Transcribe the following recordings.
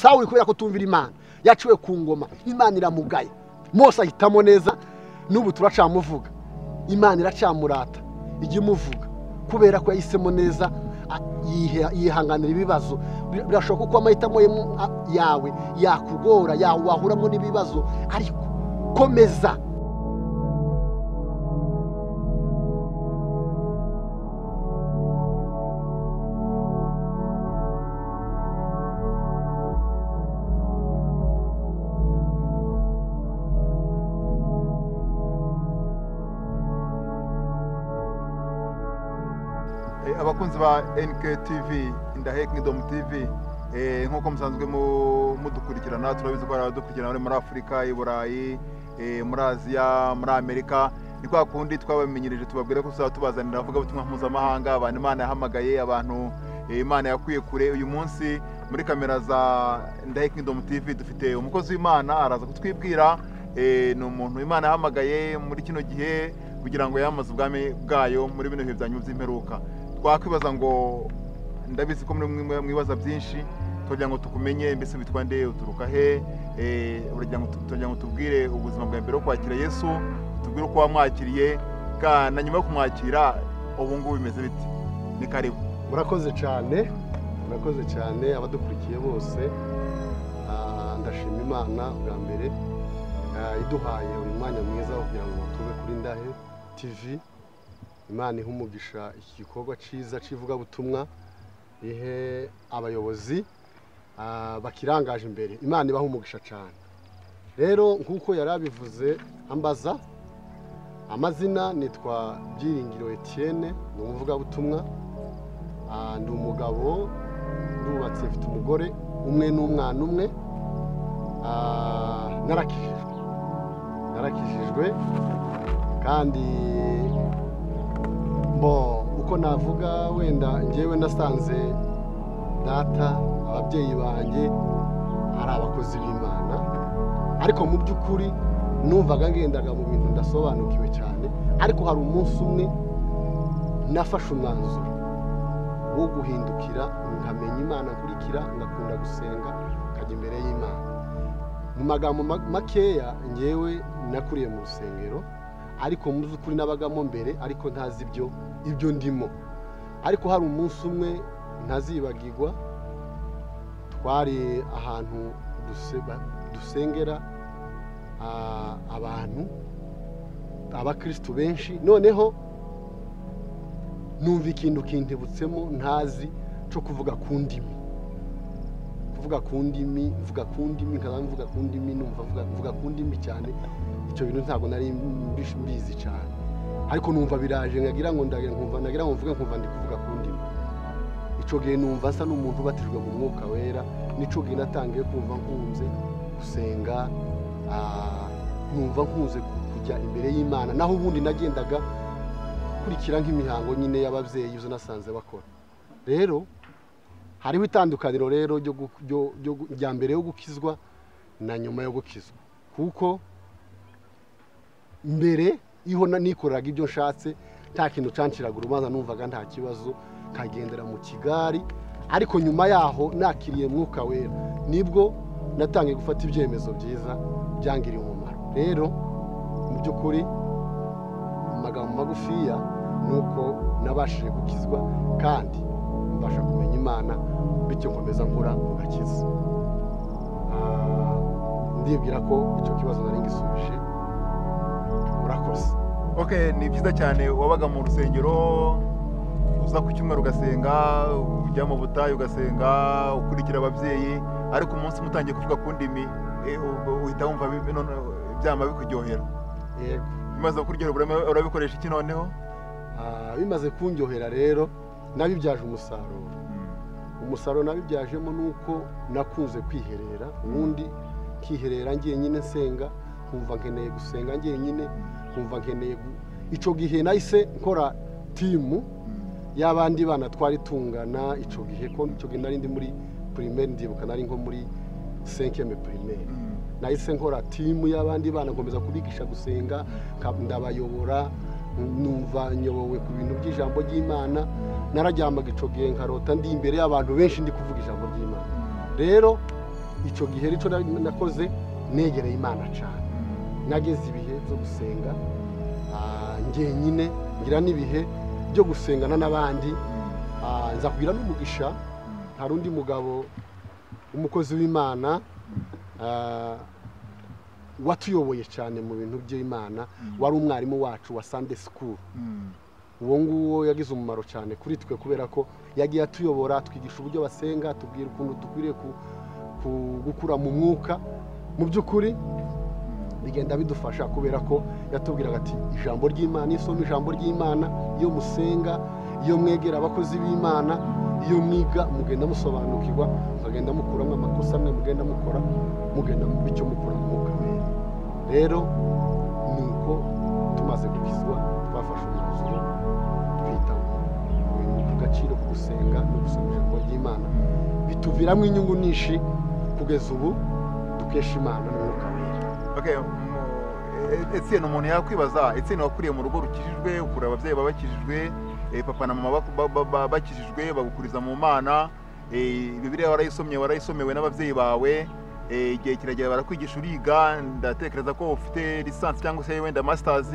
Sawuli kubera ko tumvira Imana yaciwe ku ngoma, Imana iramugaye. Mose ahitamo neza, n'ubu turacamuvuga. Imana iracamurata igimuvuga kubera ko yahisemo neza, yihanganira ibibazo. Birashoboka ko amahitamo yawe yakugora, wahuramo n'ibibazo, ariko komeza. Abakunzi ba NKTV Indahe Kingdom TV, nkuko musanzwe mudukurikirana, turabizi ko aradukurikirana muri Afrika, i Burayi, muri Aziya, muri Amerika. Ni kwa kundi twabamenyereje tubabwira ko tuzatubazanira avuga butumwa mpuzamahanga, abantu Imana yahamagaye, abantu Imana yakuye kure. Uyu munsi muri kamera za Indahe Kingdom TV dufite umukozi w'Imana, araza kutwibwira ni umuntu Imana yahamagaye muri kino gihe kugira ngo yamaze ubwami bwayo muri bino bihe byanyu by'imperuka. Twakwibaza ngo ndabizi ko mwibaza byinshi, tugira ngo tukumenye mbese witwa nde, uturuka he, tugira ngo tubwire ubuzima bwa mbere wo kwakira Yesu, tubwire uko wamwakiriye na nyuma yo kumwakira ubu ngubu bimeze biti. Ni karibu. Murakoze cyane, murakoze cyane abadukurikiye bose. Ndashima Imana bwa mbere iduhaye uyu mwanya mwiza kugira ngo tube kuri Indahe TV. Imana ihumugisha iki gikorwa cyiza civuga butumwa, ihe abayobozi bakirangaje imbere. Imana ibahumugisha cyane. Rero nkuko yarabivuze ambaza amazina, nitwa Byiringiro Etienne, ni umuvuga butumwa. Ndi umugabo, ndubatse, mfite umugore umwe n'umwana umwe. Narakijijwe kandi uko navuga, wenda ngewe nasanze data, ababyeyi banjye ari abakozi b'Imana, ariko mu by'ukuri numvaga ngendaga mu bintu ndasobanukiwe cyane. Ariko hari umunsi umwe nafashe umwanzuro wo guhindukira, nkamenya Imana, nkurikira, ngakunda gusenga, nkajya imbere y'Imana. Mu magambo makeya, ngewe nakuriye mu rusengero, ariko mu by'ukuri nabagamo mbere, ariko ntazi ibyo ndimo. Ariko hari umunsi umwe ntazibagirwa, twari ahantu dusengera abantu, abakristo benshi. Noneho numva ikintu kintibutsemo ntazi cyo kuvuga ku ndimi, mvuga ku ndimi, numva mvuga ku ndimi cyane. Icyo bintu ntabwo nari mbizi cyane, ariko numva biraje, nkagira ngo mvuge, nkumva ndi kuvuga ku ndimi. Icyo gihe numva nsa n'umuntu ubatijwe mu Mwuka Wera. Nicyo gihe natangiye kumva nkunze gusenga, numva nkunze kujya imbere y'Imana. Naho ubundi nagendaga kurikira nk'imihango nyine y'ababyeyi, izo nasanze bakora. Rero hariho itandukaniro rero rya mbere yo gukizwa na nyuma yo gukizwa, kuko mbere iho nikoraga ibyo nshatse, nta kintu canciraga urubanza, numvaga nta kibazo, kagendera mu kigari. Ariko nyuma yaho nakiriye Mwuka Wera, nibwo natangiye gufata ibyemezo byiza byangiriye umumaro. Rero mu by'ukuri mu magambo magufiya, nuko nabashije gukizwa kandi mbasha kumenya Imana, bityo nkomeza nkura mu gakiza. Ndibwira ko icyo kibazo nari ngisubije. Murakoze. Okay, ni byiza cyane. Wabaga mu rusengero, uza ku cyumweru ugasenga, ujya mu butayu ugasenga, ukurikira ababyeyi, ariko umunsi mutangiye kuvuga ku ndimi, uhita wumva byama bikuryohera. Yego. Bimaze kuryohera, urabikoresha iki noneho? Bimaze kunyohera rero, nabibyaje umusaruro. Umusaruro nabibyajemo nuko nakunze kwiherera, ubundi kiherera ngiye nyine nsenga, nkumva nkeneye gusenga ngiye nyine, nkumva nkeneye. Ico gihe nahise nkora timu y'abandi bana twari tungana. Ico gihe nari ndi muri primaire, ndibuka nari nko muri 5e primaire. Nahise nkora timu y'abandi bana, nkomeza kubigisha gusenga, ndabayobora, numva nyobowe ku bintu by'ijambo ry'Imana. Narajyamaga ico gihe nkarota ndi imbere y'abantu benshi ndi kuvuga ijambo ry'Imana. Rero icyo gihe rero nakoze negereye Imana cyane, nageze ibihe byo gusenga njyenyine, ngira n'ibihe byo gusengana n'abandi, nza kugira n'umugisha. hari undi mugabo umukozi w'Imana watuyoboye cyane mu bintu by'Imana, wari umwarimu wacu wa Sunday school. uwo nguwo yagize umumaro cyane kuri twe kubera ko yagiye atuyobora, twigisha uburyo basenga, tubwira ukuntu dukwiriye gukura mu mwuka. mu by'ukuri bigenda bidufasha kubera ko yatubwiraga ati ijambo ry'Imana, isoma ijambo ry'Imana, iyo musenga, iyo mwegera abakozi b'Imana, iyo mwiga mugenda musobanukirwa, mugenda mukuramo amakosa amwe mugenda mukora, mugenda mu bityo mukura mu mwuka wera. rero nuko tumaze gukizwa twafashe umwanzuro twita ku gaciro ko gusenga no gusoma ijambo ry'Imana, bituviramo inyungu nyinshi kugeza ubu dukesha Imana n'umwuka wera. Okay, Etienne umuntu yakwibaza, Etienne wakuriye mu rugo rukijijwe, ukura ababyeyi babakijijwe, papa na mama bakijijwe, bagukuriza mu Mana, Bibiliya warayisomewe n'ababyeyi bawe, igihe kiragera barakwigisha uriga, ndatekereza ko ufite lisansi cyangwa se wenda masters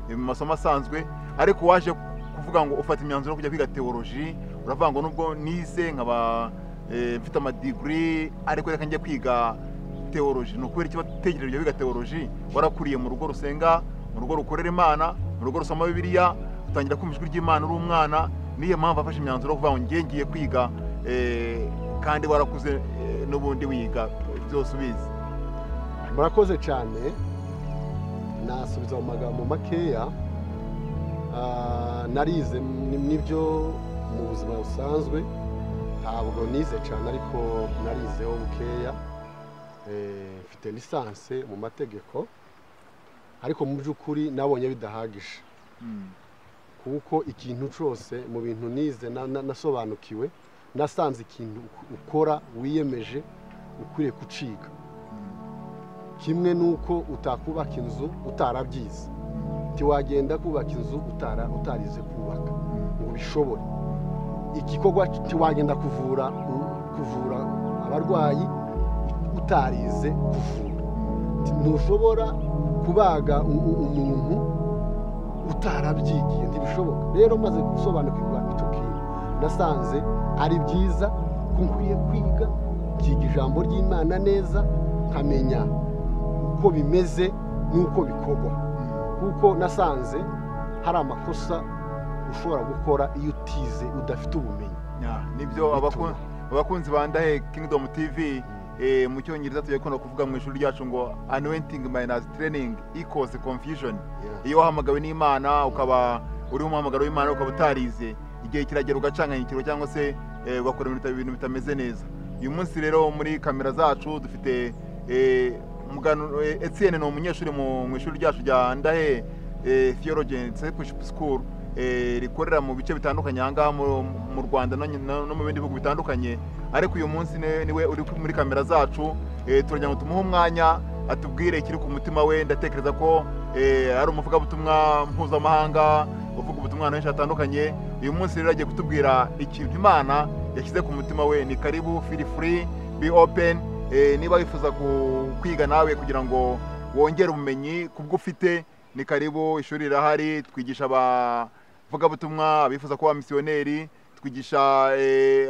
mu masomo asanzwe, ariko waje kuvuga ngo ufata imyanzuro yo kujya kwiga theology, uravuga ngo nubwo nize nkaba mfite amadegree ariko reka njye kwiga theology. No kubera iki bategereje biga theology? Warakuriye mu rugo rusenga, mu rugo rukorera Imana, mu rugo rusoma Bibiliya, utangira kumva ijwi ry'Imana uri umwana, niyo mpamvu afashe imyanzuro yo kuvuga ngo ngiye kwiga, kandi warakuze n'ubundi wiga byose ubizi. Murakoze cyane. Nasubiza mu magambo makeya, narize nibyo mu buzima busanzwe, ntabwo nize cyane ariko narizeho bukeya, mfite lisansi mu mategeko, ariko mu by'ukuri nabonye bidahagije, kuko ikintu cyose mu bintu nize nasobanukiwe, nasanze ikintu ukora wiyemeje ukwiriye kuciga. kimwe nuko utakubaka inzu utarabyize, tiwagenda kubaka inzu utarize kubaka ngo bishobore. Igikorwa tiwagenda kuvura abarwayi utarize kuvura. Ntushobora kubaga umuntu utarabyigiye, ntibishoboka. rero maze gusobanukirwa icyo kintu, nasanze ari byiza ko nkwiye kwiga kiga ijambo ry'Imana neza, nkamenya uko bimeze n'uko bikorwa, kuko nasanze hari amakosa ushobora gukora iyo utize udafite ubumenyi. Nibyo abakunzi ba Ndahe Kingdom TV, mu cyongereza tuyakunda kuvuga mu ishuri ryacu ngo anointing minus training equals confusion. Iyo wahamagawe n'Imana ukaba uri umuhamagaro w'Imana ukaba utarize, igihe kiragera ugacanganyikirwa cyangwa se ugakora ibintu bitameze neza. Uyu munsi rero muri kamera zacu dufite Etienne, ni umunyeshuri mu ishuri ryacu rya Ndahe Theologian Discipleship School, rikorera mu bice bitandukanye ahangaha mu Rwanda no mu bindi bihugu bitandukanye. Ariko uyu munsi niwe uri muri kamera zacu, turagira ngo tumuhe umwanya atubwire ikiri ku mutima we. Ndatekereza ko ari umuvugabutumwa mpuzamahanga uvuga ubutumwa henshi hatandukanye. uyu munsi rero agiye kutubwira ikintu Imana yashyize ku mutima we. Ni karibu, feel free, be open. Niba wifuza kwiga nawe kugira ngo wongere ubumenyi kubwo ufite, ni karibu. Ishuri rirahari, twigisha abavugabutumwa, abifuza kuba misiyoneri, twigisha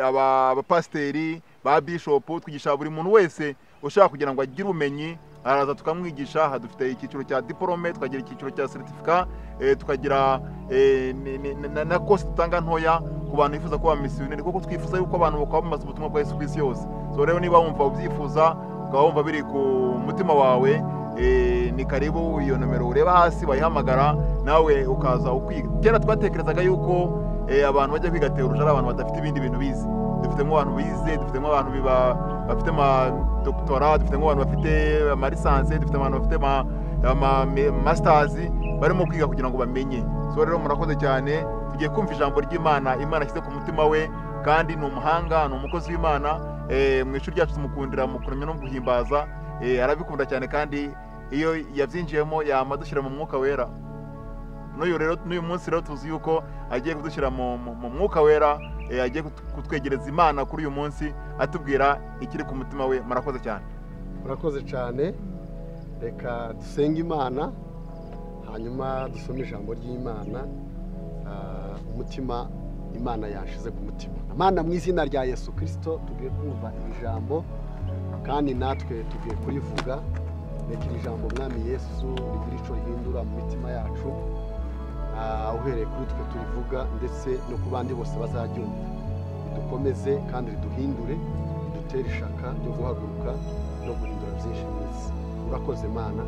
abapasiteri, ba bishop, twigisha buri muntu wese ushaka kugira ngo agire ubumenyi, araza tukamwigisha. Dufite icyiciro cya diplome, tukagira icyiciro cya certificate, tukagira na course dutanga ntoya ku bantu bifuza kuba misiyoneri, kuko twifuza yuko abantu bakwamamaza ubutumwa bwa Yesu Kristo yose. So rero niba wumva ubyifuza, ukaba wumva biri ku mutima wawe, ni karibu. Iyo nomero ureba hasi bayihamagara, nawe ukaza ukwiga. Kera twatekerezaga yuko abantu bajya kwiga theology ari abantu badafite ibindi bintu bize. Dufitemo abantu bize, dufitemo abantu bafite ama doctorat, dufitemo abantu bafite ama licence, dufitemo abantu bafite ama masters barimo kwiga kugira ngo bamenye. So rero murakoze cyane, tugiye kumva ijambo ry'Imana. Imana ashyize ku mutima we, kandi ni umuhanga, ni umukozi w'Imana. Mu ishuri ryacu tumukundira mu kuramya no guhimbaza, arabikunda cyane, kandi iyo yabyinjiyemo yamadushyira mu mwuka wera. n'uyu munsi rero tuzi yuko agiye kudushyira mu mwuka wera, agiye kutwegereza Imana kuri uyu munsi atubwira ikiri ku mutima we. Murakoze cyane. Murakoze cyane. Reka dusenge Imana hanyuma dusome ijambo ry'Imana. Umutima Imana yashize ku mutima. Imana mu izina rya Yesu Kristo tugiye kumva ijambo kandi natwe tugiye kurivuga. Reka iri jambo Mwami Yesu rigira ico rihindura mu mitima yacu, uhereye kuri twe turivuga ndetse no ku bandi bose bazaryumva. Ridukomeze kandi riduhindure, ridutere ishaka ryo guhaguruka no guhindura byinshi mu isi. Urakoze Mana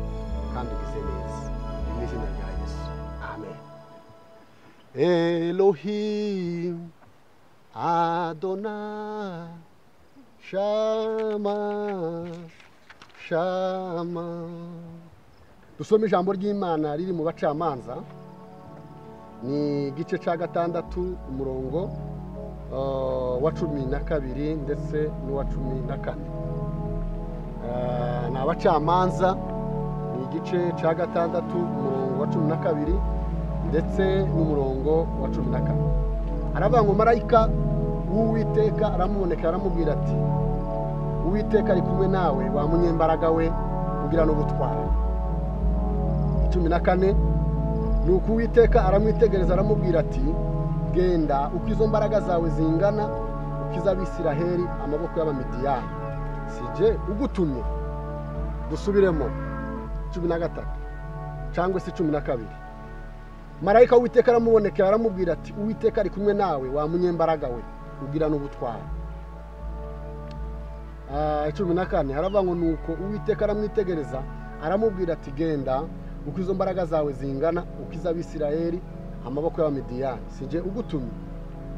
kandi ugize neza. Mu izina rya Yesu. Amen. Elohim Adonai Shama Shama. Dusome ijambo ry'Imana riri mu Bacamanza, ni igice cya 6 umurongo wa 12 ndetse n'uwa 14. Ni Abacamanza, ni igice cya 6 umurongo wa 12 ndetse n'umurongo wa 14. Aravuga ngo marayika w'Uwiteka aramuboneka aramubwira ati, Uwiteka ari kumwe nawe wa munyembaraga we ugira n'ubutwari. 14 nuko Uwiteka aramwitegereza aramubwira ati, genda uko izo mbaraga zawe zingana ukiza Abisiraheli amaboko y'Abamidiyani, sije ugutumye. Dusubiremo 13 cyangwa se 12. Marayika w'Uwiteka aramubonekera aramubwira ati, Uwiteka ari kumwe nawe wa munyembaraga we ugira n'ubutwari. 14 haravuga ngo nuko Uwiteka aramwitegereza aramubwira ati, genda uko izo mbaraga zawe zingana ukiza Abisiraheli amaboko y'Abamidiyani, sije ugutumye.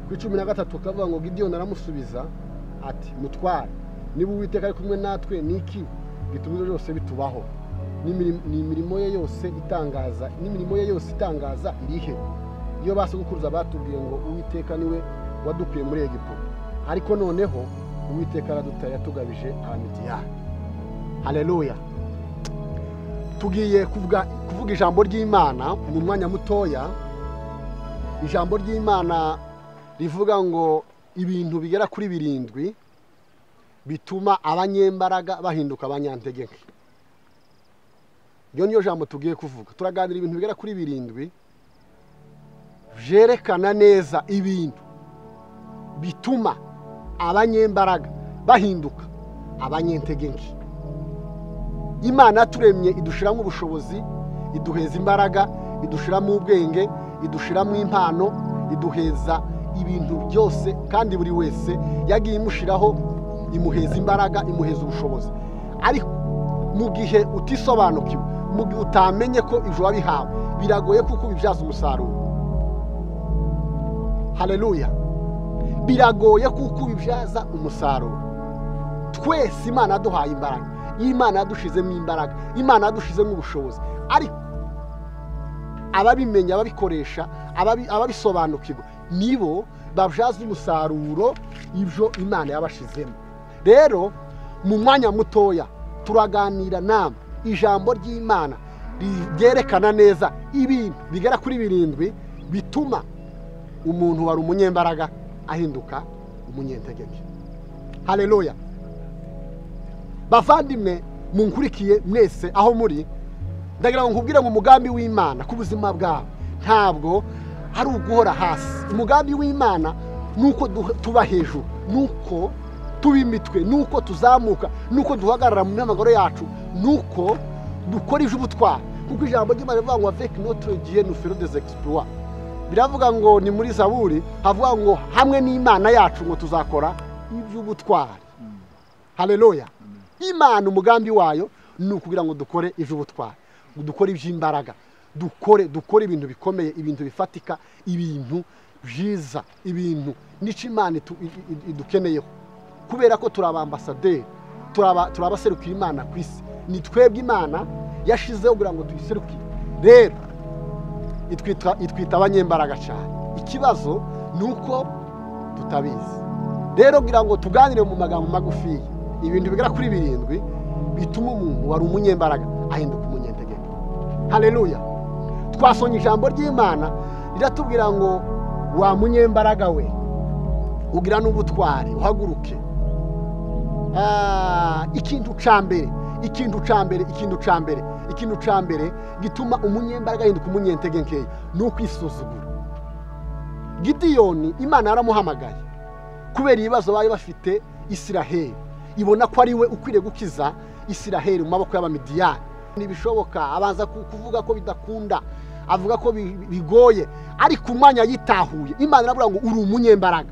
Ku 13 kavuga ngo Gideon aramusubiza ati, mutware, niba Uwiteka ari kumwe natwe niki gituma byose bitubaho? N'imirimo ye yose itangaza irihe? Iyo basokuruza batubwiye ngo Uwiteka niwe wadukuye muri Egiputa, ariko noneho Uwiteka aradutaye atugabije Abamidiyani. Haleluya. Tugiye kuvuga ijambo ry'Imana mu mwanya mutoya. Ijambo ry'Imana rivuga ngo ibintu bigera kuri 7 bituma abanyembaraga bahinduka abanyantegeke. Iyo niyo jambo tugiye kuvuga. Turaganira ibintu bigera kuri 7 byerekana neza ibintu bituma abanyembaraga bahinduka abanyentegeke. Imana yaturemye idushiramo ubushobozi, iduheza imbaraga, idushiramo ubwenge, idushiramo impano, iduheza ibintu byose, kandi buri wese yagiye imushiraho imuheza imbaraga, imuheza ubushobozi. Ariko mu gihe utisobanukiwe, mu gihe utamenye ko ijuru wabihawe, biragoye kuko ubibyaza umusaruro. Haleluya. Biragoye kuko ubibyaza umusaruro. Twese Imana yaduhaye imbaraga, Imana yadushizemo imbaraga, Imana yadushizemo ubushobozi, ariko ababimenya, ababikoresha, ababisobanukirwa nibo babyaza umusaruro ibyo Imana yabashizemo. Rero mu mwanya mutoya turaganira namwe ijambo ry'Imana ryerekana neza ibintu bigera kuri 7 bituma umuntu wari umunyembaraga ahinduka umunyentegeke. Haleluya. Bavandimwe munkurikiye mwese aho muri, ndagira ngo nkubwire mu mugambi w'Imana ku buzima bwawe ntabwo ari uguhora hasi. Umugambi w'Imana nuko tuba hejuru, nuko tuba imitwe, nuko tuzamuka, nuko duhagarara mu myamagaro yacu, nuko dukora iby'ubutwari. Kuko ijambo ry'Imana rivuga ngo avec notre Dieu nous ferons des exploits. Biravuga ngo ni muri Zaburi havuga ngo hamwe n'Imana yacu ngo tuzakora iby'ubutwari. Haleluya. Imana umugambi wayo ni ukugira ngo dukore iby'ubutwari, dukore iby'imbaraga, dukore ibintu bikomeye, ibintu bifatika, ibintu byiza, ibintu nico Imana idukeneyeho. Kubera ko turi abambasaderi, turi abaserukira Imana ku isi. Ni twebwe Imana yashizeho kugira ngo tuyiserukire. Rero itwita abanyembaraga cyane. Ikibazo ni uko tutabizi. Rero kugira ngo tuganire mu magambo magufi, ibintu bigera kuri 7 bituma umuntu wari umunyembaraga ahinduka umunyentegeke. Haleluya. twasonye ijambo ry'Imana riratubwira ngo wa munyembaraga we ugira n'ubutwari uhaguruke. Ikintu cambere gituma umunyembaraga hinduka umunyentege nkeya no kwisuzugura. Gideyoni Imana yaramuhamagaye kubera ibibazo bari bafite Isiraheli, ibona ko ari we ukwiriye gukiza Isiraheli mu maboko y'Abamidiyani. Nibishoboka abanza kuvuga ko bidakunda, avuga ko bigoye, ariko umwanya yitahuye Imana irabura ngo uri umunyembaraga.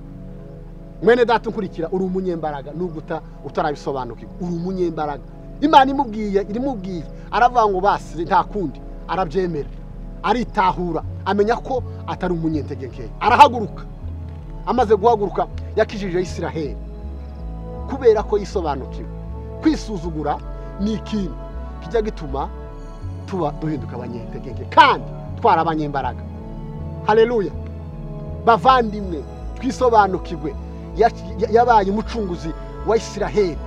Mwene data nkurikira, uri umunyembaraga nubwo utarabisobanukirwa, uri umunyembaraga. Imana irimubwiye aravuga ngo basi nta kundi, arabyemera, aritahura, amenya ko atari umunyentege nkeya, arahaguruka. Amaze guhaguruka yakijije Isiraheli kubera ko yisobanukiwe. Kwisuzugura ni ikintu kijya gituma tuba duhinduka abanyentege nke kandi twara abanyembaraga. Haleluya. Bavandimwe, twisobanukirwe, yabaye umucunguzi wa Isiraheli,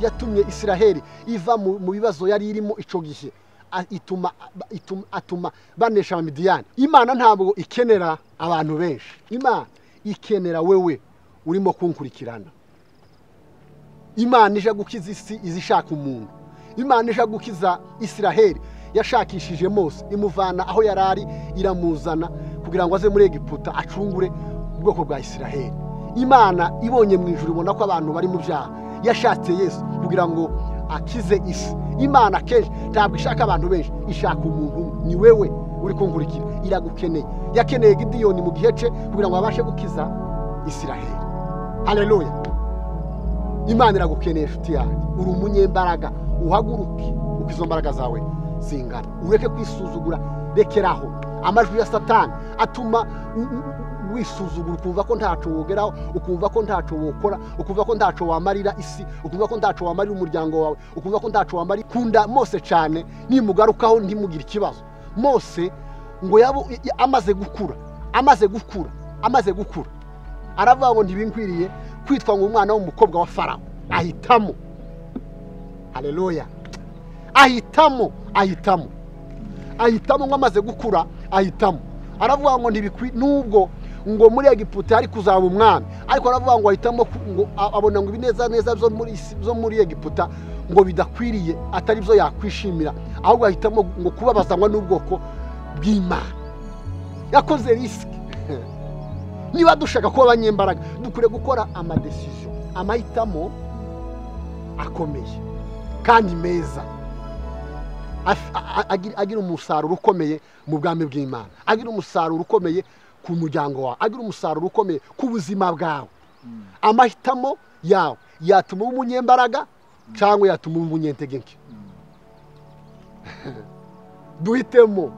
yatumye Isiraheli iva mu bibazo yari irimo ico gihe, atuma banesha Abamidiyani. Imana ntabwo ikenera abantu benshi, Imana ikenera wewe urimo kunkurikirana. Imana ije gukiza isi izishaka umuntu. Imana ije gukiza Isiraheli yashakishije Mose, imuvana aho yarari iramuzana kugira ngo aze muri Egiputa acungure ubwoko bwa Isiraheli. Imana ibonye mu ijuru ibona ko abantu bari mu byaha, yashatse Yesu kugira ngo akize isi. Imana kenshi ntabwo ishaka abantu benshi, ishaka umuntu. Ni wewe uri kunkurikira, iragukeneye. Yakeneye Gideyoni mu gihe cye kugira ngo abashe gukiza Isiraheli. Haleluya. Imana iragukeneye nshuti yanjye, uri umunyembaraga, uhaguruke uko izo mbaraga zawe zingana. Ureke kwisuzugura, rekeraho. Amajwi ya Satani atuma wisuzugura, ukumva ko ntaco wogeraho, ukumva ko ntaco wokora, ukumva ko ntaco wamarira isi, ukumva ko ntaco wamarira umuryango wawe, ukumva ko ntaco wamarira. Kunda Mose cyane, nimugarukaho ntimugira ikibazo. Mose ngo amaze gukura aravuga ngo ntibinkwiriye kwitwa ngo umwana w'umukobwa wa Farawo. Ahitamo. Haleluya. Ahitamo ngo amaze gukura, ahitamo. Aravuga ngo ntibikwi nubwo ngo muri Egiputa ari kuzaba umwami, ariko aravuga ngo ahitamo ngo abona ngo ibineza zo muri Egiputa ngo bidakwiriye, atari byo yakwishimira, ahubwo ahitamo ngo kubabazanwa n'ubwoko bw'Imana. Yakoze risk. Niba dushaka kuba abanyembaraga, dukure gukora amadecision, amahitamo akomeye kandi meza, agira umusaruro ukomeye mu bwami bw'Imana, agira umusaruro ukomeye ku muryango wawe, agira umusaruro ukomeye ku buzima bwawe. Amahitamo yawe yatuma umunyembaraga cyangwa yatuma umunyentege nke. Duhitemo.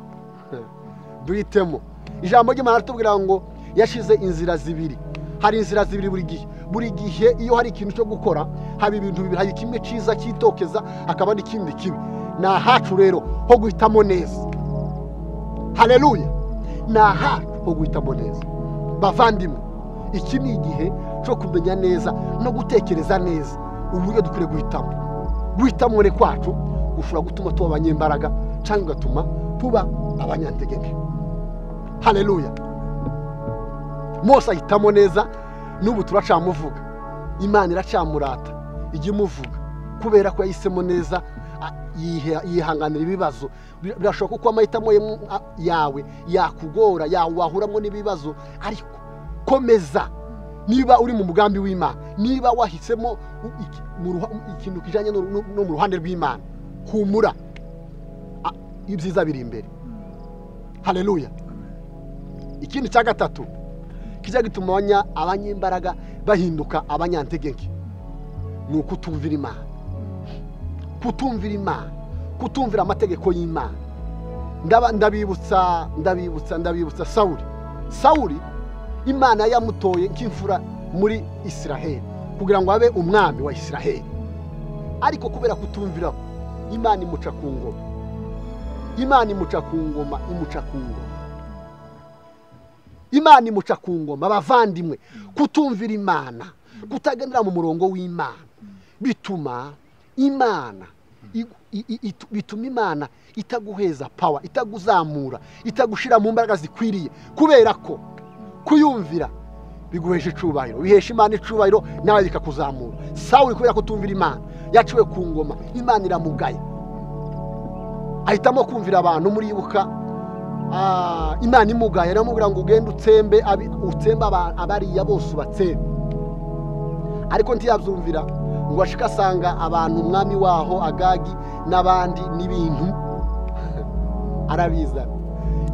Ijambo ry'Imana ritubwira ngo yashize inzira zibiri. Hari inzira zibiri buri gihe iyo hari ikintu cyo gukora, haba ibintu bibiri, hari kimwe cyiza cyitokeza, hakaba n'ikindi kibi. Na hacu rero ho guhitamo neza. Haleluya. Na hacu ho guhitamo neza. Bavandimwe, iki ni igihe cyo kumenya neza no gutekereza neza uburyo dukwiye guhitamo. Guhitamo re kwacu gushobora gutuma tuba abanyembaraga cyangwa gatuma tuba abanyantege nke. Haleluya. Mose ahitamo neza, n'ubu turacamuvuga. Imana iracamurata ijye muvuga kubera ko yahisemo neza, yihanganira ibibazo. Birashoboka ko amahitamo yawe yakugora, wahuramo n'ibibazo, ariko komeza. Niba uri mu mugambi w'Imana, niba wahisemo ikintu kijanye no mu ruhande rw'Imana, humura, ibyiza biri imbere. Haleluya. Ikindi cya gatatu kijya gituma abanyembaraga bahinduka abanyantege nke, ni ukutumvira Imana. Kutumvira amategeko y'Imana. Ndabibutsa Sawuli. Imana yamutoye nk'imfura muri Isiraheli kugira ngo abe umwami wa Isiraheli, ariko kubera kutumvira Imana imuca ku ngoma. Abavandimwe, kutumvira Imana, kutagendera mu murongo w'Imana bituma Imana bituma Imana itaguheza power, itaguzamura, itagushira mu mbaraga zikwiriye, kubera ko kuyumvira biguhesha icubahiro, bihesha Imana icubahiro, nawe bikakuzamura. Sawuli kubera kutumvira Imana yaciwe ku ngoma, Imana iramugaya, ahitamo kumvira abantu. muribuka Imana imugaya, iramubwira ngo ugende utsembe abariya bose ubatsembe, ariko ntiyabyumvira, ngo ashika asanga abantu umwami waho Agagi n'abandi n'ibintu arabizana.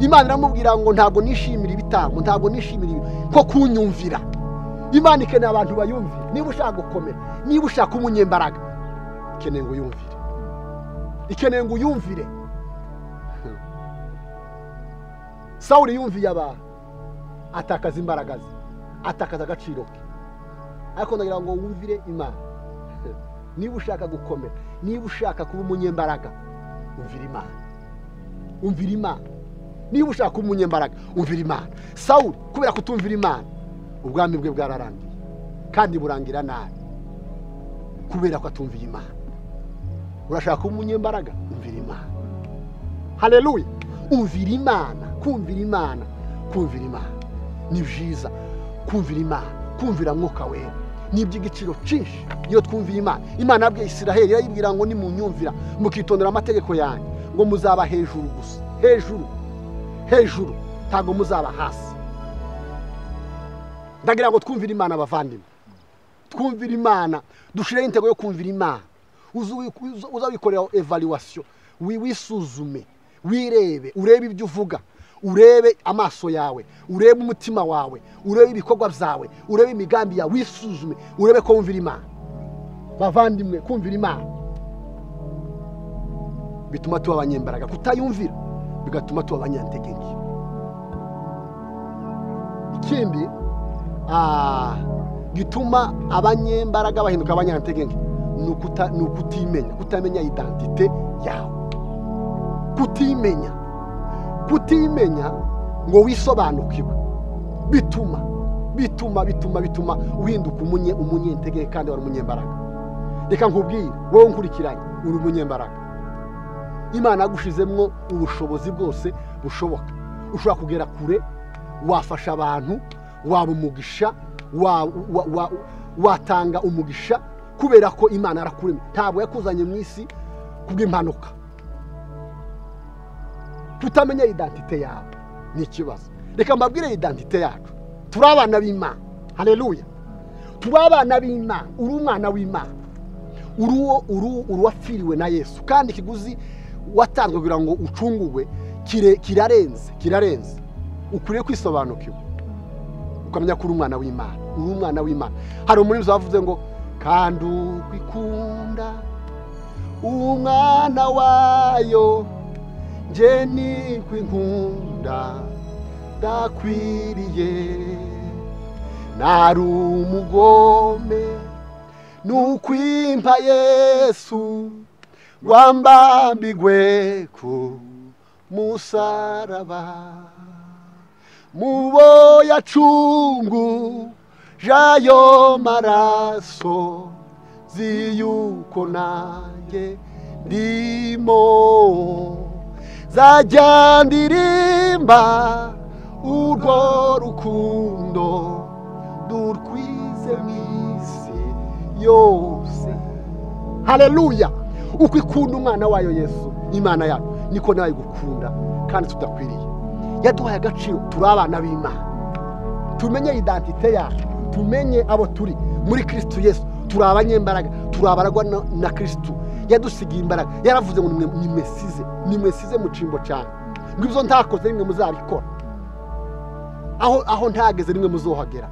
Imana iramubwira ngo ntabwo nishimira ibitambo, ntabwo nishimira ibi ko kunyumvira. Imana ikeneye abantu bayumvira. Niba ushaka gukomera, niba ushaka umunyembaraga, ikeneye ngo uyumvire, ikeneye ngo uyumvire. Sawuli yumviye abantu, atakaza imbaraga ze, atakaza agaciro ke, ariko ndagira ngo wumvire Imana. Niba ushaka gukomera, niba ushaka kuba umunyembaraga, umvira Imana, umvira Imana. Niba ushaka kuba umunyembaraga, umvira Imana. Sawuli kubera kutumvira Imana, ubwami bwe bwararangiye, kandi burangira nabi kubera ko atumvira Imana. Urashaka kuba umunyembaraga, umvira Imana. Haleluya! Umvira Imana, kumvira Imana, kumvira Imana ni byiza. Kumvira Imana, kumvira Mwuka Wera ni iby'igiciro cyinshi. Iyo twumviye Imana, Imana yabwiye Isiraheli, irayibwira ngo nimunyumvira mukitondera amategeko yanjye, ngo muzaba hejuru gusa, hejuru, ntabwo muzaba hasi. Ndagira ngo twumvire Imana abavandimwe, twumvire Imana, dushireho intego yo kumvira Imana. Uzawikorera evaluation, wisuzume, wirebe, urebe ibyo uvuga, urebe amaso yawe, urebe umutima wawe, urebe ibikorwa byawe, urebe imigambi yawe, wisuzume, urebe ko wumvira Imana. Bavandimwe, kumvira Imana bituma tuba abanyembaraga. Kutayumvira bigatuma tuba abanyantege nke. Ikindi gituma abanyembaraga bahinduka abanyantege nke ni ukutimenya, kutamenya identite yawe, kutimenya ngo wisobanukirwe bituma uhinduka umunyentege kandi wari umunyembaraga. Reka nkubwire, wowe nkurikiranye, uri umunyembaraga. Imana yagushizemwo ubushobozi bwose bushoboka. Ushobora kugera kure, wafasha abantu, waba umugisha, watanga umugisha, kubera ko Imana yarakuremye. Ntabwo yakuzanye mu isi kubw'impanuka. Tutamenya identite yawe ni ikibazo. Reka mbabwire identite yacu, turi abana b'Imana. Haleluya! Turi abana b'Imana, uri umwana w'Imana, uri wafiriwe na Yesu, kandi ikiguzi watanzwe kugira ngo ucungurwe kirarenze. Ukwiye kwisobanukirwa, ukamenya ko uri umwana w'Imana, Hari umurinzi wavuze ngo kandi ukwikunda umwana wayo, nje ni kwinkunda dakwiriye, nari umugome nukwimpa Yesu, wambambigwe ku musaraba, mubo yacungu jayo maraso, ziyuko nanjye ndimo, zajya ndirimba urwo rukundo durwize mw'isi yose. Haleluya! Uko ikunda umwana wayo Yesu, Imana yacu, niko nawe gukunda kandi tudakwiriye. Yaduhaye agaciro, turi abana b'Imana. Tumenye identite yacu, tumenye abo turi muri Kristo Yesu. Turi abanyembaraga, turi abaragwa na Kristo. Yadusigiye imbaraga, yaravuze ngo nimwesize mu cimbo cyane, ngo ibyo ntakoze rimwe muzabikora, aho ntageze rimwe muzohagera.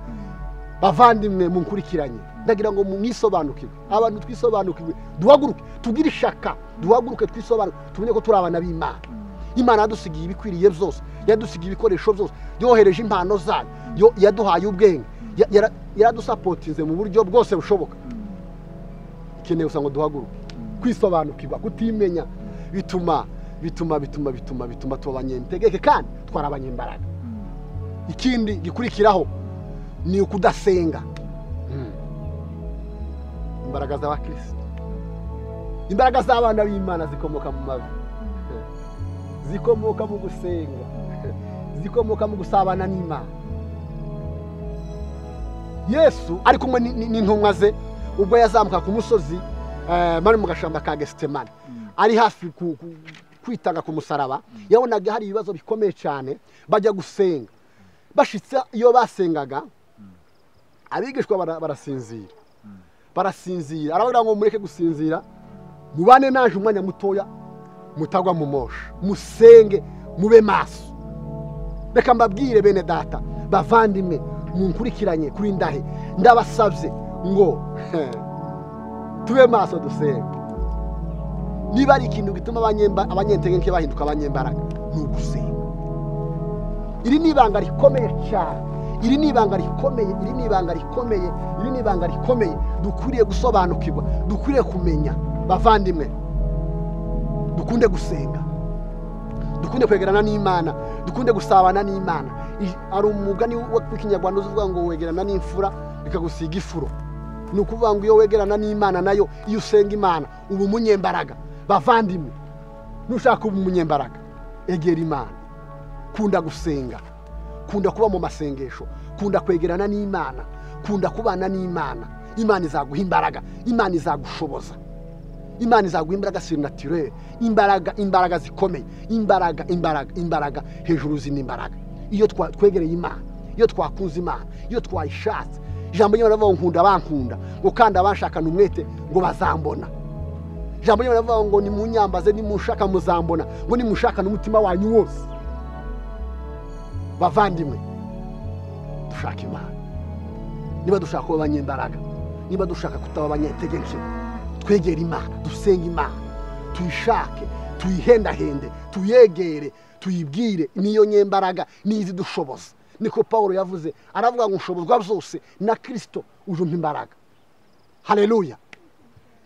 Bavandimwe munkurikiranye, ndagira ngo mwisobanukirwe, abantu twisobanukirwe, duhaguruke, tugire ishaka, duhaguruke twisobanukirwe, tumenye ko turi abana b'Imana. Imana yadusigiye ibikwiriye byose, yadusigiye ibikoresho byose, yohereje impano zayo, yaduhaye ubwenge, yaradusapotinze mu buryo bwose bushoboka. Ikeneye gusa ngo duhaguruke, kwisobanukirwa, kutimenya bituma tuba abanyentegeke kandi twari abanyembaraga. Ikindi gikurikiraho ni ukudasenga. Imbaraga z'abakristo imbaraga z'abana b'Imana zikomoka mu mavi, zikomoka mu gusenga, zikomoka mu gusabana n'Imana. Yesu ari kumwe n'intumwa ze ubwo yazamuka ku musozi mari mu gashamba ka Getsemane, ari hafi kwitanga ku musaraba, yabonaga hari ibibazo bikomeye cyane, bajya gusenga. Bashitse iyo basengaga, abigishwa barasinzira, aravuga ngo mureke gusinzira, mubane naje umwanya mutoya, mutagwa mu mosha, musenge, mube maso. Reka mbabwire bene data bavandimwe munkurikiranye kuri Ndahe, ndabasabye ngo tube maso dusenge. Niba ari ikintu gituma abanyentege nke bahinduka abanyembaraga, ni ugusenga. Iri ni ibanga rikomeye cyane, iri ni ibanga rikomeye dukwiriye gusobanukirwa, dukwiriye kumenya. Bavandimwe, dukunde gusenga, dukunde kwegerana n'Imana, dukunde gusabana n'Imana. Ari umugani w'ikinyarwanda uvuga ngo wegerana n'imfura bikagusiga ifuro. Ni ukuvuga ngo iyo wegerana n'Imana nayo, iyo usenga Imana uba umunyembaraga. Bavandimwe, nushaka kuba umunyembaraga, egera Imana, kunda gusenga, kunda kuba mu masengesho, kunda kwegerana n'Imana, kunda kubana n'Imana. Imana izaguha imbaraga, Imana izagushoboza, Imana izaguha imbaraga surnaturelle, imbaraga zikomeye, imbaraga hejuru z'indi imbaraga. Iyo twegereye Imana, iyo twakunze Imana, iyo twayishatse, ijambo ry'Imana rivuga ngo nkunda abankunda, ngo kandi abanshakana umwete ngo bazambona. Ijambo ry'Imana rivuga ngo nimunyambaze, nimushaka muzambona, ngo nimushakana umutima wanyu wose. Bavandimwe, dushaka Imana. Niba dushaka kuba abanyembaraga, niba dushaka kutaba abanyentege nke, twegere Imana, dusenga Imana, tuyishake, tuyihendahende, tuyegere, tuyibwire. Niyo nyembaraga nizi dushoboza. Niko Paulo yavuze, aravuga ngo ushobozwa byose na Kristo ujumpa imbaraga. Haleluya.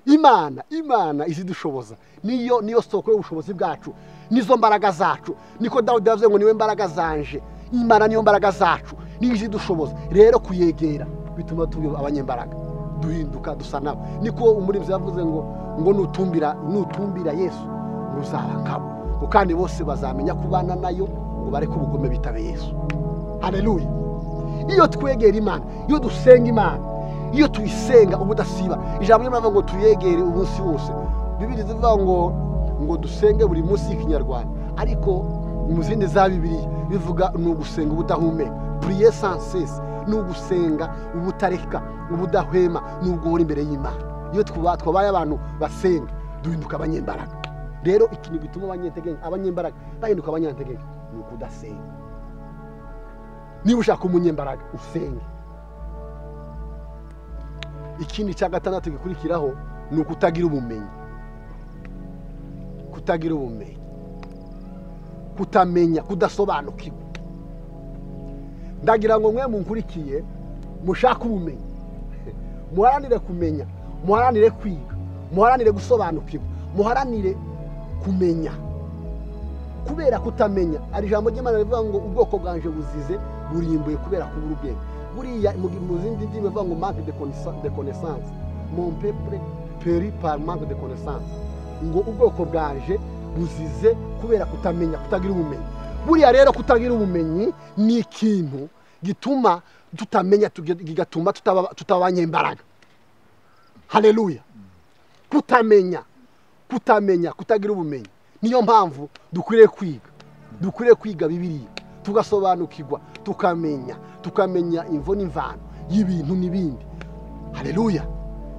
Imana izi dushoboza, niyo soko y'ubushobozi bwacu, nizo mbaraga zacu. Niko Dawidi yavuze ngo niwe mbaraga zanje. Imana niyo mbaraga zacu, niyo izi dushoboza. Rero kuyegera bituma tuba abanyembaraga, duhinduka dusa nabo. Niko umurinzi yavuze ngo nutumbira Yesu ngo uzaba nkabo, ngo kandi bose bazamenya kubana nayo, ngo bareke ubugome bitabe Yesu. Haleluya. Iyo twegera Imana, iyo dusenga Imana, iyo tuyisenga ubudasiba, ijambo ry'Imana ngo tuyegere umunsi wose. Bibiliya zivuga ngo dusenge buri munsi y'Ikinyarwanda, ariko mu zindi za Bibiliya bivuga ni ugusenga ubudahumeka, prier sans cesse, ni ugusenga ubutareka, ubudahwema, ni uguhora imbere y'Imana. Iyo twabaye abantu basenga, duhinduka abanyembaraga. Rero ikintu gituma abanyembaraga bahinduka abanyantege ni ukudasenga. Niba ushaka umunyembaraga, usenge. Ikindi cya gatandatu gikurikiraho ni ukutagira ubumenyi. Kutamenya, kudasobanukirwa. Ndagira ngo mwe munkurikiye mushaka ubumenyi, muharanire kumenya, muharanire kwiga, muharanire gusobanukirwa, muharanire kumenya. Kubera kutamenya, ari ijambo ry'Imana rivuga ngo ubwoko bwanje buzize burimbuye kubera kubura ubwenge. Buriya mu zindi ndimi bivuga ngo manque de connaissance, mon peuple périt par manque de connaissance. Ngo ubwoko bwanje buzize kubera kutamenya, kutagira ubumenyi. Buriya rero kutagira ubumenyi ni ikintu gituma tutamenya, kigatuma tutabanyembaraga. Haleluya. Kutamenya, kutagira ubumenyi. Niyo mpamvu dukwiriye kwiga Bibiliya, tugasobanukirwa, tukamenya imvo n'imvano y'ibintu n'ibindi. Haleluya.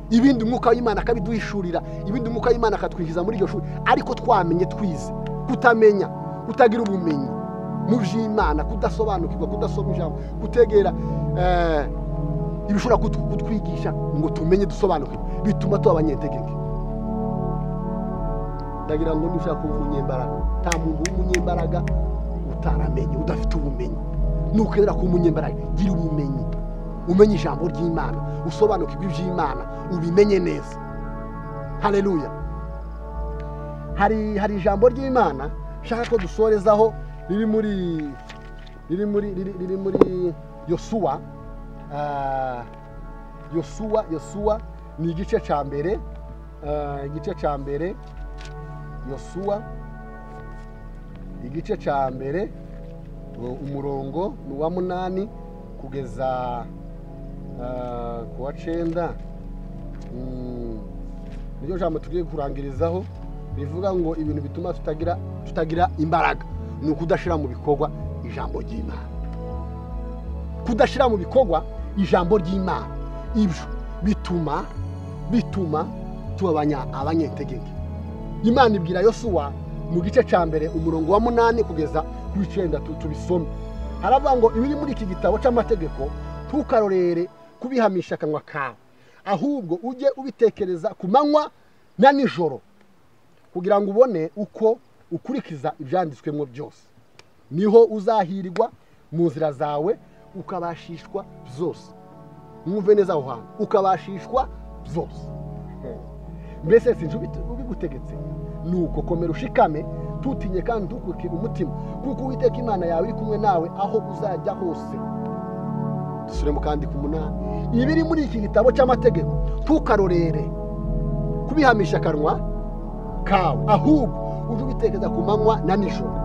Ibindi umwuka w'Imana akabiduhishurira, ibindi umwuka w'Imana akatwinjiza muri iryo shuri, ariko twamenye twize. Kutamenya, kutagira ubumenyi mu by'Imana, kudasobanukirwa, kudasoma ijambo, kutegera ibishobora kutwigisha ngo tumenye dusobanukirwe, bituma tuba abanyentege nke. Ndagira ngo nushaka kuba umunyembaraga, nta muntu w'umunyembaraga utaramenye, udafite ubumenyi. Nukenera kuba umunyembaraga, gira ubumenyi, umenye ijambo ry'Imana, usobanukirwe iby'Imana, ubimenye neza. Haleluya. Hari ijambo ry'Imana shaka ko dusorezaho, riri muri Yosuwa. Yosuwa ni igice cya mbere, igice cya mbere Yosuwa igice cya mbere umurongo ni uwa 8 kugeza ku wa 9. Niryo jambo tugiye kurangirizaho bivuga ngo ibintu bituma tutagira imbaraga ni ukudashira mu bikorwa ijambo ry'Imana. Kudashira mu bikorwa ijambo ry'Imana ibyo bituma tubanya abanyentegeke. Imana ibwira Yosuwa mu gice cya mbere umurongo wa 8 kugeza ku 9 tubisome. Haravuga ngo ibiri muri iki gitabo cy'amategeko ntukarorere kubihamisha akanwa kawe, ahubwo ujye ubitekereza ku manywa na nijoro kugira ngo ubone uko ukurikiza ibyanditswemo byose. Niho uzahirwa mu nzira zawe ukabashishwa byose. Mwumve neza aho hantu, ukabashishwa byose. Mbese sinje ubigutegetse nuko komera ushikame tutinye kandi ntukuke umutima, kuko Uwiteka Imana yawe iri kumwe nawe aho uzajya hose. Dusubire mu kandi ku 8. Ibiri muri iki gitabo cy'amategeko ntukarorere kubihamisha akanwa kawe, ahubwo uje ubitekereza ku manywa na nijoro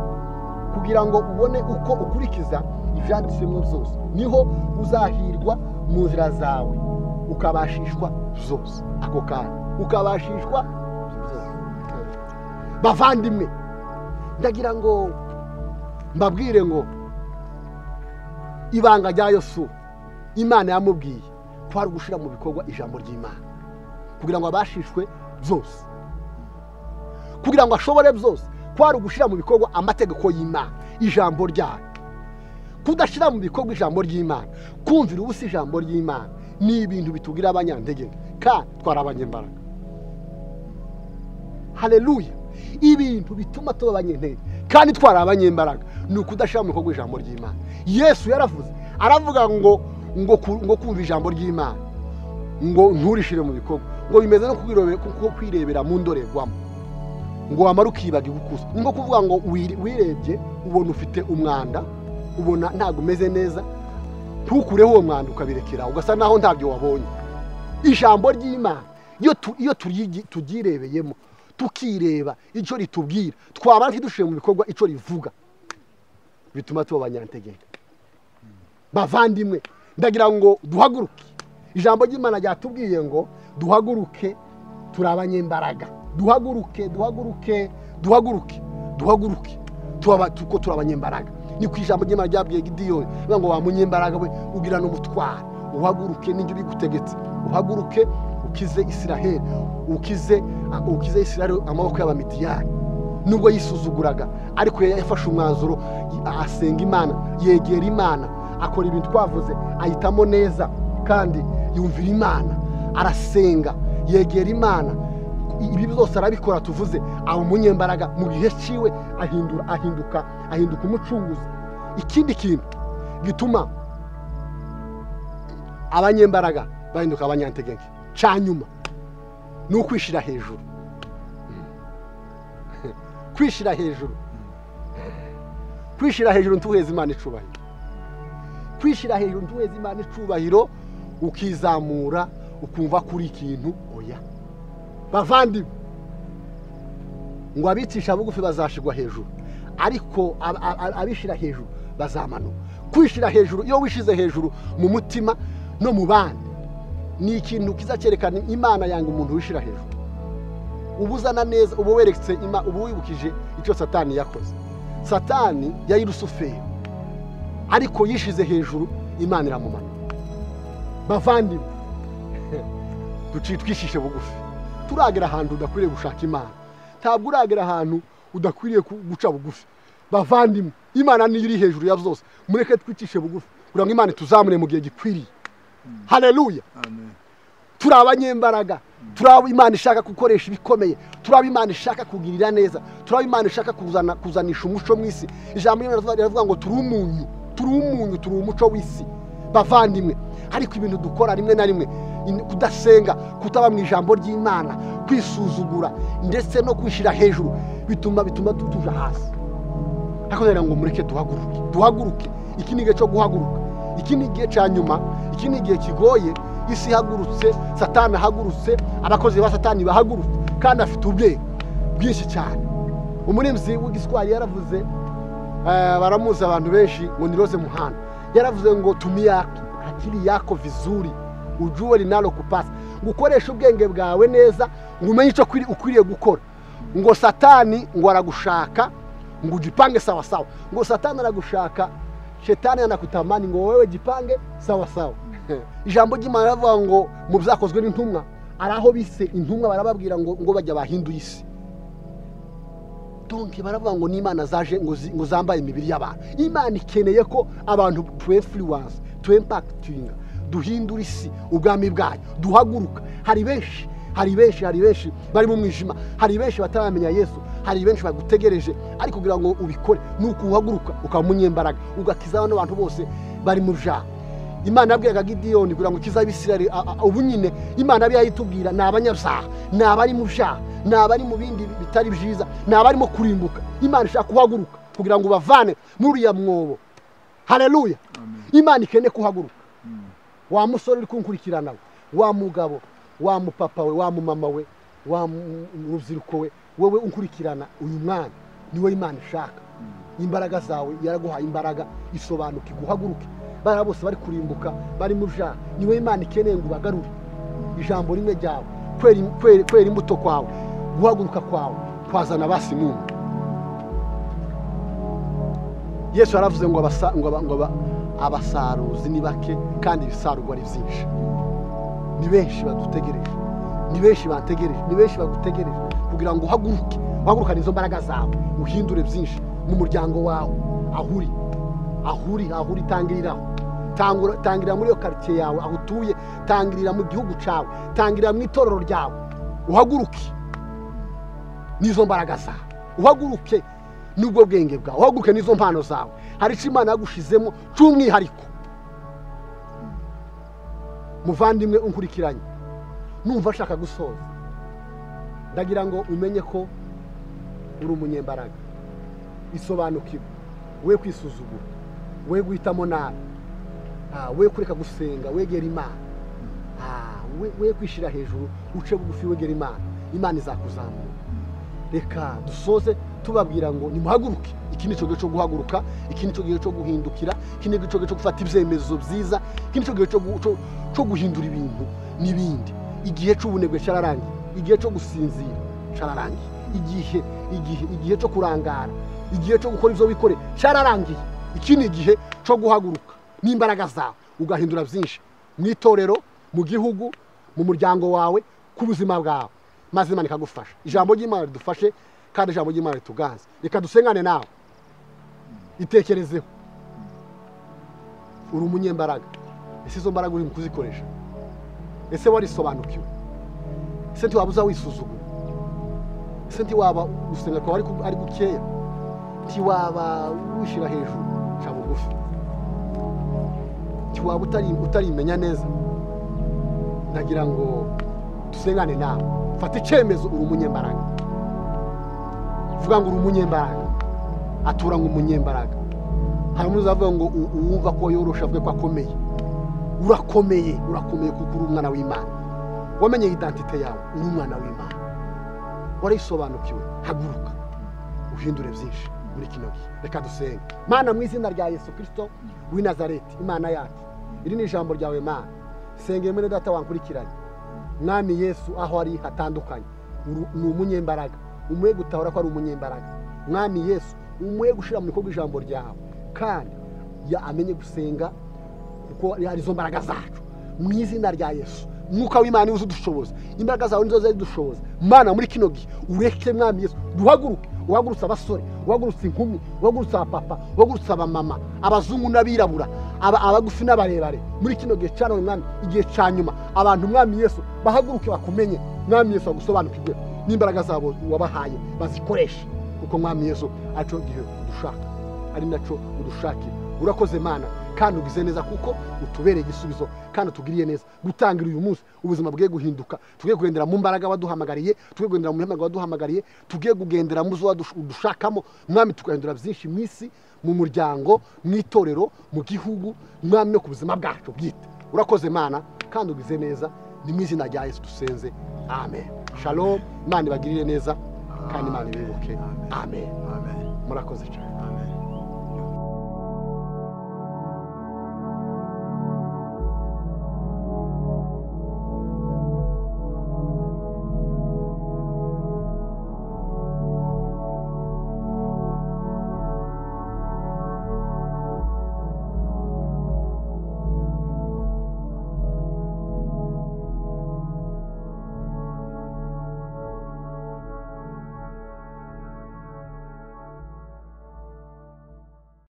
kugira ngo ubone uko ukurikiza ibyanditswemo byose. Niho uzahirwa mu nzira zawe ukabashishwa byose. Ako kandi ukabashishwa byose. Bavandimwe, ndagira ngo mbabwire ngo ibanga rya Yosuwa Imana yamubwiye ko ari gushira mu bikorwa ijambo ry'Imana kugira ngo abashishwe byose, kugira ngo ashobore byose, ko ari gushira mu bikorwa amategeko y'Imana, ijambo ryayo. Kudashira mu bikorwa ijambo ry'Imana, kumvira ubusa ijambo ry'Imana, ni ibintu bitugira abanyantege kandi twarabanyembaraga. Haleluya! Ibintu bituma tuba abanyentege kandi twarabanyembaraga ni ukudashira mu bikorwa ijambo ry'Imana. Yesu yaravuze, aravuga ngo kumva ijambo ry'Imana ngo nturishire mu bikorwa, ngo bimeze no kwirebera mu ndorerwamo, ngo wamara ukibaga igukusa. Ngo kuvuga ngo wirebye ubona ufite umwanda, ubona ntabwo umeze neza, ntukureho uwo mwanda ukabirekera ugasa naho ntabyo wabonye. Ijambo ry'Imana iyo tugirebeyemo tukireba icyo ritubwira, twabara ntidushire mu bikorwa icyo rivuga, bituma tuba abanyantegeke. Bavandimwe, ndagira ngo duhaguruke. Ijambo ry'Imana ryatubwiye ngo duhaguruke turabanyembaraga. Duhaguruke tuko turabanyembaraga. Ni ku ijambo ry'Imana ryabwiye Gideyoni ngo wamunyembaraga we ugira no mutwara. Uhaguruke n'injye bigutegetse, uhaguruke ukize Isiraheli, ukize Isiraheli amaboko y'Abamidiyani. Nubwo yisuzuguraga ariko yafashe umwanzuro, asenga Imana, yegera Imana, akora ibintu twavuze, ahitamo neza kandi yumvira Imana, arasenga, yegera Imana. Ibi byose arabikora tuvuze, abo munyembaraga mu gihe ciwe ahinduka umucunguzi. Ikindi kintu gituma abanyembaraga bahinduka abanyantegeke cyanyuma ni ukwishira hejuru. Kwishira hejuru ntuheze Imana icubahiro. Kwishira hejuru ntuheze Imana icubahiro, ukizamura ukumva kuri ikintu oya. Bavandimwe, ngo abicisha bugufi bazashigwa hejuru, ariko abishira hejuru bazamanuka. Kwishira hejuru, iyo wishize hejuru mu mutima no mu bandi, ni ikintu kizacerekana Imana yanga umuntu wishira hejuru. Ubuzana neza, ubu wereketse ubu wibukije icyo Satani yakoze. Satani yari Lusuferi, ariko yishize hejuru Imana iramumanura. Bavandimwe, twishishe bugufi. Turagera ahantu udakwiriye gushaka Imana, ntabwo uragera ahantu udakwiriye guca bugufi. Bavandimwe, Imana niyo iri hejuru ya byose, mureke twicishe bugufi kugira ngo Imana tuzamure mu gihe gikwiriye. Haleluya! Amen. Turabanyembaraga, turaba Imana ishaka gukoresha ibikomeye, turaba Imana ishaka kugirira neza, turaba Imana ishaka kuzanisha umuco mw'isi. Ijambo riravuga ngo turi umunyu, turi umuco w'isi. Bavandimwe, ariko ibintu dukora rimwe na rimwe, kudasenga, kutaba mu ijambo ry'Imana, kwisuzugura ndetse no kwishira hejuru, bituma tutuja hasi. Ariko rero ngo mureke duhaguruke. Iki ni igihe cyo guhaguruka. Iki ni igihe cya nyuma, iki ni igihe kigoye, isi ihagurutse, satani ahagurutse, abakozi ba satani bahagurutse, kandi afite ubwenge bwinshi cyane. Umurinzi w'igiswahili yaravuze, baramuzi abantu benshi ngo ni Rose Muhando, yaravuze ngo tumia akili yako vizuri ujue linalo kupasa, gukoresha ubwenge bwawe neza ngo umenye icyo ukwiriye gukora. Ngo satani ngo aragushaka ngo ujipange sawa sawa, ngo satani aragushaka, shetani anakutamani ngo wewe jipange sawa sawa. Ijambo ry'Imana ravuga ngo mu byakozwe n'intumwa araho bise intumwa barababwira ngo bajya bahinduye isi. Donc baravuga ngo n'Imana zaje ngo zambaye imibiri y'abantu. Imana ikeneye ko abantu to influence, to impacting, duhindura isi ubwami bwayo, duhaguruka. Hari benshi bari mu mwijima, hari benshi bataramenya Yesu, hari benshi bagutegereje, ariko kugira ngo ubikore nuko uhaguruka ukamunyembaraga ugakiza abantu bose bari mu byaha. Imana yabwiraga Gideyoni kugira ngo kiza Abisirayeli, ubu nyine Imana yayitubwira ni abanyabyaha, ni abari mu byaha, ni abari mu bindi bitari byiza, ni abarimo kurimbuka. Imana ishaka kuhaguruka kugira ngo bavane muri uriya mwobo. Haleluya. Imana ikeneye kuhaguruka. Wa musore uri kunkurikirana, wa mugabo, wa mupapa we, wa mumama we, wa rubyiruko we, wowe unkurikirana uyu mwana, niwe Imana ishaka. Imbaraga zawe yaraguhaye imbaraga, isobanuke guhaguruke. Bara bose bari kurimbuka, bari mu byaha, niwe Imana ikeneye ngo bagarure. Ijambo rimwe ryawe, kwera imbuto kwawe, guhaguruka kwawe kwazana basi Mungu. Yesu yaravuze ngo abasaruzi ni bake kandi ibisarurwa ari byinshi. Ni benshi badutegereje, ni benshi bategereje, ni benshi bagutegereje kugira ngo uhagurukane izo mbaraga zawe, uhindure byinshi mu muryango wawe. Ahuri tangirira muri yo quartier yawe aho utuye, tangirira mu gihugu cyawe, tangirira mu itorero ryawe. Uhaguruke nizo mbaraga zawe, uhaguruke n'ubwo bwenge bwawe, uhaguruke nizo mpano zawe. Hari icyo Imana yagushizemo cy'umwihariko. Muvandimwe unkurikiranye, numva ashaka gusoza, ndagira ngo umenye ko uri umunyembaraga. Isobanukirwe, we kwisuzugura, we guhitamo nabi, we kureka gusenga wegera Imana, we kwishira hejuru uce bugufi wegera Imana. Imana izakuzamura. Reka dusoze tubabwira ngo nimuhaguruke. Iki nico gihe cyo guhaguruka, iki nico gihe cyo guhindukira, iki nico gihe cyo gufata ibyemezo byiza, iki nico gihe cyo guhindura ibintu n'ibindi. Igihe cy'ubunebwe cyararangiye, igihe cyo gusinzira cyararangiye, igihe cyo kurangara, igihe cyo gukora ivyo bikore cyararangiye. Iki ni igihe cyo guhaguruka n'imbaraga zawe ugahindura byinshi mu itorero, mu gihugu, mu muryango wawe, ku buzima bwawe, maze Imana ikagufasha. Ijambo ry'Imana ridufashe kandi ijambo ry'Imana rituganze. Reka dusengane nawe, itekerezeho. Uri umunyembaraga. Ese izo mbaraga uri mu kuzikoresha? Ese warisobanukiwe? Ese ntiwabuza wisuzugura? Ese ntiwaba gusenga kwawe ari gukeya? Ntiwaba wishira hejuru cyangwa bugufi? Ntiwaba utarimenya neza? Ndagira ngo dusengane nawe. Fata icyemezo, uri umunyembaraga. Vuga ngo uri umunyembaraga. Atura ngo umunyembaraga. Hari umuntu uzavuga ngo uwumva ko yorosha avuge ko akomeye. Urakomeye kuko uri umwana w'Imana. Wamenye identite yawe, uri umwana w'Imana. Warisobanukiwe. Haguruka uhindure byinshi muri kino gihe. Reka dusenge. Mana, mu izina rya Yesu Kristo w'i Nazareti, Imana yacu, iri ni ijambo ryawe Mana. Sengeye muri data wankurikiranye. Mwami Yesu, aho ari hatandukanye, ni umunyembaraga. Umuye gutahura ko ari umunyembaraga. Mwami Yesu, umuye gushira mu bikorwa ijambo ryawe, kandi amenye gusenga kuko ari zo mbaraga zacu. Mu izina rya Yesu, Mwuka w'Imana uzi dushoboza, imbaraga zawe nizo zidushoboza. Mana, muri kino gihe ureke Mwami Yesu duhaguruke, uhagurutsa abasore, uhagurutsa inkumi, uhagurutsa abapapa, uhagurutsa abamama, abazungu n'abirabura, abagufi n'abarebare. Muri kino gihe cyane Mwami, igihe cyanyuma, abantu Mwami Yesu bahaguruke bakumenye. Mwami Yesu agusobanukirwe n'imbaraga zabo wabahaye bazikoresha, kuko Mwami Yesu aco gihe dushaka, ari naco udushakira. Urakoze Mana, kandi ugize neza kuko utubereye igisubizo, kandi utugiriye neza gutangira uyu munsi ubuzima bwe guhinduka. Tugiye kugendera mu mbaraga waduhamagariye, tugiye kugendera mu mbaraga waduhamagariye, tugiye kugendera mu zo dushakamo Mwami, tukahindura byinshi mu isi, mu muryango, mu itorero, mu gihugu, Mwami, no ku buzima bwacu bwite. Urakoze Mana, kandi ugize neza, ni mu izina rya Yesu dusenze, amen. Shalom, Imana ibagirire neza kandi Imana ibibuke, amen. Murakoze cyane.